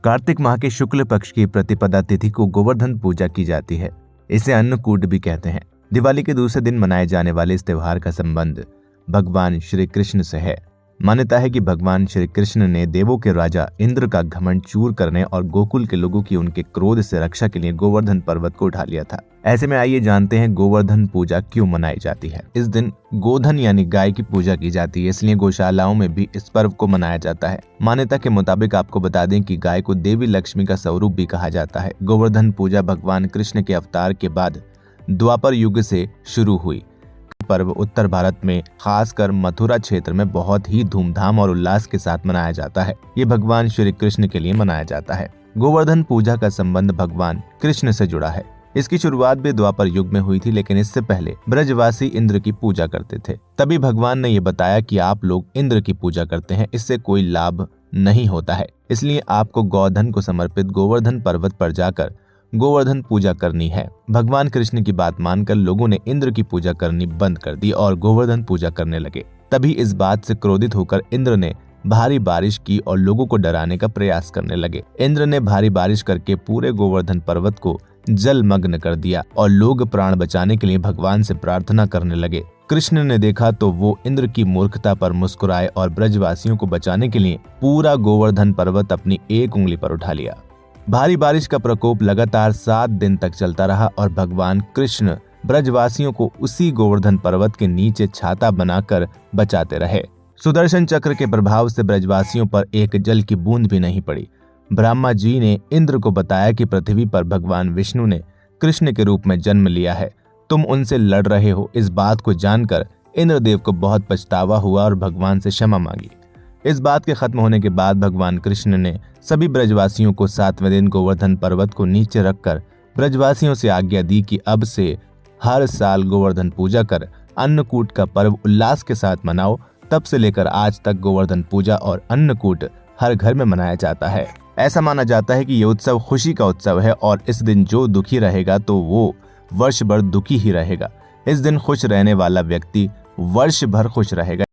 कार्तिक माह के शुक्ल पक्ष की प्रतिपदा तिथि को गोवर्धन पूजा की जाती है। इसे अन्नकूट भी कहते हैं। दिवाली के दूसरे दिन मनाए जाने वाले इस त्योहार का संबंध भगवान श्री कृष्ण से है। मान्यता है कि भगवान श्री कृष्ण ने देवों के राजा इंद्र का घमंड चूर करने और गोकुल के लोगों की उनके क्रोध से रक्षा के लिए गोवर्धन पर्वत को उठा लिया था। ऐसे में आइए जानते हैं गोवर्धन पूजा क्यों मनाई जाती है। इस दिन गोधन यानी गाय की पूजा की जाती है, इसलिए गौशालाओं में भी इस पर्व को मनाया जाता है। मान्यता के मुताबिक आपको बता दें कि गाय को देवी लक्ष्मी का स्वरूप भी कहा जाता है। गोवर्धन पूजा भगवान कृष्ण के अवतार के बाद द्वापर युग से शुरू हुई। पर्व उत्तर भारत में खासकर मथुरा क्षेत्र में बहुत ही धूमधाम और उल्लास के साथ मनाया जाता है। ये भगवान श्री कृष्ण के लिए मनाया जाता है। गोवर्धन पूजा का संबंध भगवान कृष्ण से जुड़ा है। इसकी शुरुआत भी द्वापर युग में हुई थी, लेकिन इससे पहले ब्रजवासी इंद्र की पूजा करते थे। तभी भगवान ने ये बताया कि आप लोग इंद्र की पूजा करते हैं, इससे कोई लाभ नहीं होता है, इसलिए आपको गोधन को समर्पित गोवर्धन पर्वत पर जाकर गोवर्धन पूजा करनी है। भगवान कृष्ण की बात मानकर लोगों ने इंद्र की पूजा करनी बंद कर दी और गोवर्धन पूजा करने लगे। तभी इस बात से क्रोधित होकर इंद्र ने भारी बारिश की और लोगों को डराने का प्रयास करने लगे। इंद्र ने भारी बारिश करके पूरे गोवर्धन पर्वत को जलमग्न कर दिया और लोग प्राण बचाने के लिए भगवान से प्रार्थना करने लगे। कृष्ण ने देखा तो वो इंद्र की मूर्खता पर मुस्कुराए और ब्रजवासियों को बचाने के लिए पूरा गोवर्धन पर्वत अपनी एक उंगली पर उठा लिया। भारी बारिश का प्रकोप लगातार 7 दिन तक चलता रहा और भगवान कृष्ण ब्रजवासियों को उसी गोवर्धन पर्वत के नीचे छाता बनाकर बचाते रहे। सुदर्शन चक्र के प्रभाव से ब्रजवासियों पर एक जल की बूंद भी नहीं पड़ी। ब्रह्मा जी ने इंद्र को बताया कि पृथ्वी पर भगवान विष्णु ने कृष्ण के रूप में जन्म लिया है, तुम उनसे लड़ रहे हो। इस बात को जानकर इंद्रदेव को बहुत पछतावा हुआ और भगवान से क्षमा मांगी। इस बात के खत्म होने के बाद भगवान कृष्ण ने सभी ब्रजवासियों को 7वें दिन गोवर्धन पर्वत को नीचे रखकर ब्रजवासियों से आज्ञा दी कि अब से हर साल गोवर्धन पूजा कर अन्नकूट का पर्व उल्लास के साथ मनाओ। तब से लेकर आज तक गोवर्धन पूजा और अन्नकूट हर घर में मनाया जाता है। ऐसा माना जाता है कि ये उत्सव खुशी का उत्सव है और इस दिन जो दुखी रहेगा तो वो वर्ष भर दुखी ही रहेगा। इस दिन खुश रहने वाला व्यक्ति वर्ष भर खुश रहेगा।